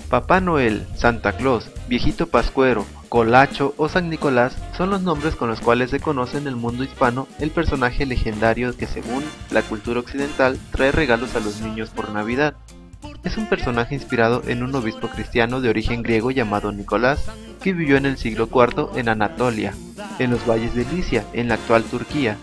Papá Noel, Santa Claus, Viejito Pascuero, Colacho o San Nicolás son los nombres con los cuales se conoce en el mundo hispano el personaje legendario que, según la cultura occidental, trae regalos a los niños por Navidad. Es un personaje inspirado en un obispo cristiano de origen griego llamado Nicolás, que vivió en el siglo IV en Anatolia, en los valles de Licia, en la actual Turquía.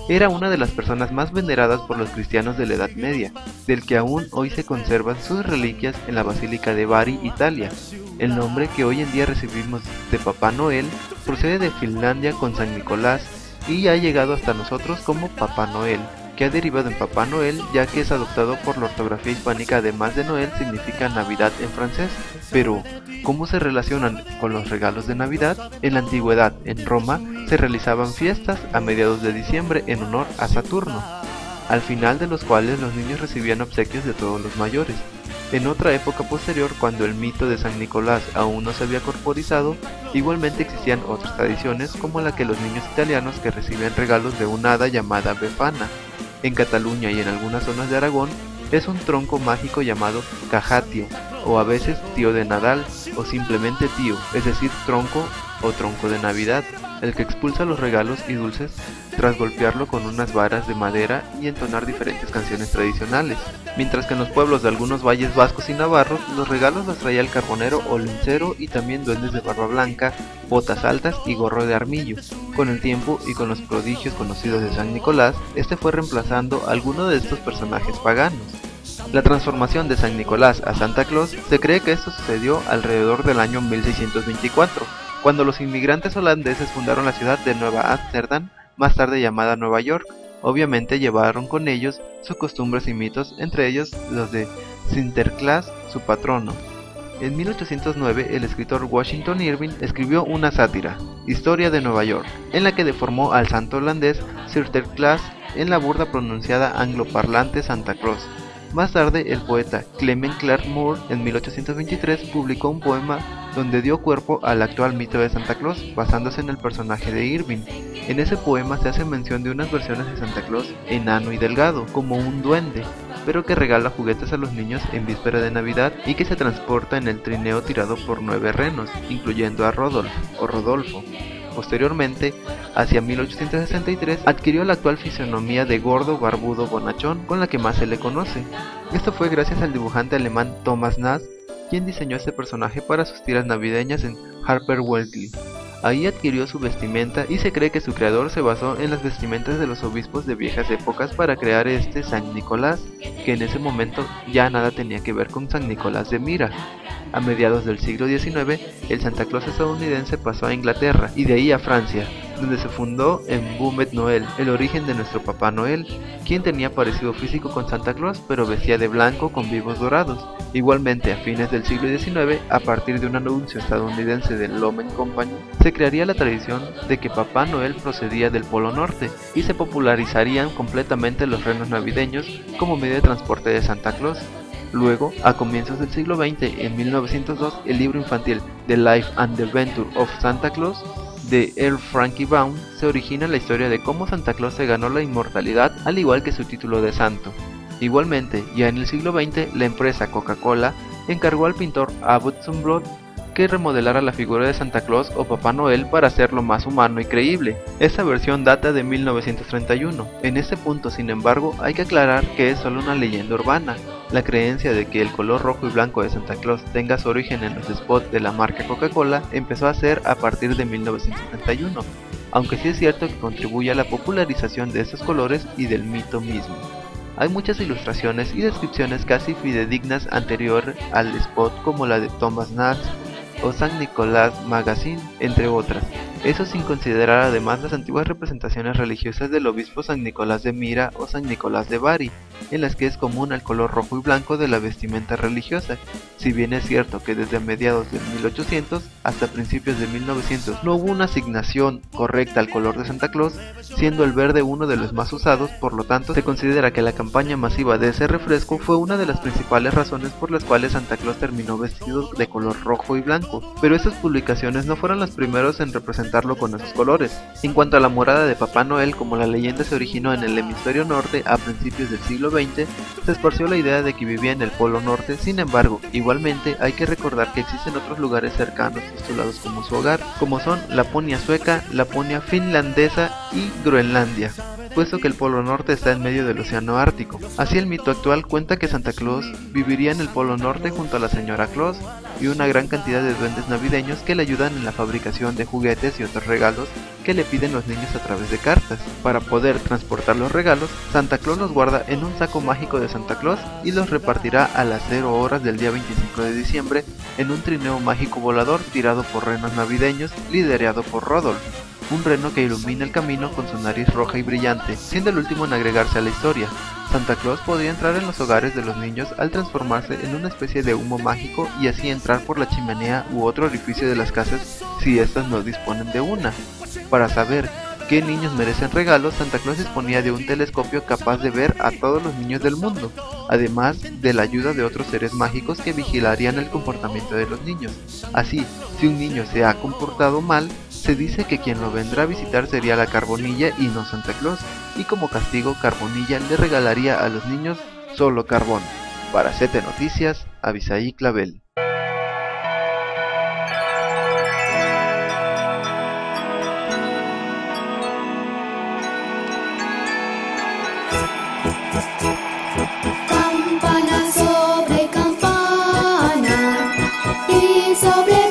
Era una de las personas más veneradas por los cristianos de la Edad Media, del que aún hoy se conservan sus reliquias en la Basílica de Bari, Italia. El nombre que hoy en día recibimos de Papá Noel procede de Finlandia con San Nicolás y ha llegado hasta nosotros como Papá Noel, que ha derivado en Papá Noel ya que es adoptado por la ortografía hispánica. Además de Noel significa Navidad en francés. Pero, ¿cómo se relacionan con los regalos de Navidad? En la antigüedad, en Roma, se realizaban fiestas a mediados de diciembre en honor a Saturno, al final de los cuales los niños recibían obsequios de todos los mayores. En otra época posterior, cuando el mito de San Nicolás aún no se había corporizado, igualmente existían otras tradiciones como la que los niños italianos que recibían regalos de una hada llamada Befana. En Cataluña y en algunas zonas de Aragón es un tronco mágico llamado cajatio, o a veces tío de Nadal, o simplemente tío, es decir, tronco o tronco de Navidad, el que expulsa los regalos y dulces tras golpearlo con unas varas de madera y entonar diferentes canciones tradicionales. Mientras que en los pueblos de algunos valles vascos y navarros, los regalos los traía el carbonero o lencero y también duendes de barba blanca, botas altas y gorro de armillo. Con el tiempo y con los prodigios conocidos de San Nicolás, este fue reemplazando a alguno de estos personajes paganos. La transformación de San Nicolás a Santa Claus se cree que esto sucedió alrededor del año 1624, cuando los inmigrantes holandeses fundaron la ciudad de Nueva Ámsterdam, más tarde llamada Nueva York. Obviamente llevaron con ellos sus costumbres y mitos, entre ellos los de Sinterklaas, su patrono. En 1809 el escritor Washington Irving escribió una sátira, Historia de Nueva York, en la que deformó al santo holandés Sinterklaas en la burda pronunciada angloparlante Santa Claus. Más tarde, el poeta Clement Clarke Moore, en 1823, publicó un poema donde dio cuerpo al actual mito de Santa Claus, basándose en el personaje de Irving. En ese poema se hace mención de unas versiones de Santa Claus enano y delgado, como un duende, pero que regala juguetes a los niños en víspera de Navidad y que se transporta en el trineo tirado por 9 renos, incluyendo a Rodolfo. Posteriormente, hacia 1863, adquirió la actual fisonomía de gordo, barbudo, bonachón, con la que más se le conoce. Esto fue gracias al dibujante alemán Thomas Nast, quien diseñó este personaje para sus tiras navideñas en Harper Weekly. Ahí adquirió su vestimenta y se cree que su creador se basó en las vestimentas de los obispos de viejas épocas para crear este San Nicolás, que en ese momento ya nada tenía que ver con San Nicolás de Mira. A mediados del siglo XIX, el Santa Claus estadounidense pasó a Inglaterra y de ahí a Francia, donde se fundó en Boumet Noël, el origen de nuestro Papá Noel, quien tenía parecido físico con Santa Claus pero vestía de blanco con vivos dorados. Igualmente, a fines del siglo XIX, a partir de un anuncio estadounidense del Lomen Company, se crearía la tradición de que Papá Noel procedía del Polo Norte y se popularizarían completamente los renos navideños como medio de transporte de Santa Claus. Luego, a comienzos del siglo XX, en 1902, el libro infantil The Life and the Adventure of Santa Claus de Earl Frankie Baum se origina la historia de cómo Santa Claus se ganó la inmortalidad al igual que su título de santo. Igualmente, ya en el siglo XX, la empresa Coca-Cola encargó al pintor Abbott Sundblom que remodelara la figura de Santa Claus o Papá Noel para hacerlo más humano y creíble. Esta versión data de 1931. En este punto, sin embargo, hay que aclarar que es solo una leyenda urbana. La creencia de que el color rojo y blanco de Santa Claus tenga su origen en los spots de la marca Coca-Cola empezó a ser a partir de 1931, aunque sí es cierto que contribuye a la popularización de estos colores y del mito mismo. Hay muchas ilustraciones y descripciones casi fidedignas anterior al spot, como la de Thomas Nast o San Nicolás Magazine, entre otras. Eso sin considerar además las antiguas representaciones religiosas del obispo San Nicolás de Mira o San Nicolás de Bari, en las que es común el color rojo y blanco de la vestimenta religiosa. Si bien es cierto que desde mediados de 1800 hasta principios de 1900 no hubo una asignación correcta al color de Santa Claus, siendo el verde uno de los más usados, por lo tanto se considera que la campaña masiva de ese refresco fue una de las principales razones por las cuales Santa Claus terminó vestido de color rojo y blanco. Pero estas publicaciones no fueron las primeras en representarlo con esos colores. En cuanto a la morada de Papá Noel, como la leyenda se originó en el hemisferio norte a principios del siglo XX, se esparció la idea de que vivía en el Polo Norte. Sin embargo, igualmente hay que recordar que existen otros lugares cercanos titulados como su hogar, como son Laponia sueca, Laponia finlandesa y Groenlandia, puesto que el Polo Norte está en medio del océano Ártico. Así, el mito actual cuenta que Santa Claus viviría en el Polo Norte junto a la señora Claus y una gran cantidad de duendes navideños que le ayudan en la fabricación de juguetes y otros regalos que le piden los niños a través de cartas. Para poder transportar los regalos, Santa Claus los guarda en un saco mágico de Santa Claus y los repartirá a las 0 horas del día 25 de diciembre en un trineo mágico volador tirado por renos navideños liderado por Rodolf, un reno que ilumina el camino con su nariz roja y brillante, siendo el último en agregarse a la historia. Santa Claus podría entrar en los hogares de los niños al transformarse en una especie de humo mágico y así entrar por la chimenea u otro orificio de las casas si éstas no disponen de una. Para saber qué niños merecen regalos, Santa Claus disponía de un telescopio capaz de ver a todos los niños del mundo, además de la ayuda de otros seres mágicos que vigilarían el comportamiento de los niños. Así, si un niño se ha comportado mal, se dice que quien lo vendrá a visitar sería la Carbonilla y no Santa Claus, y como castigo Carbonilla le regalaría a los niños solo carbón. Para CT Noticias, Abisaí Clavel. Campana sobre campana y sobre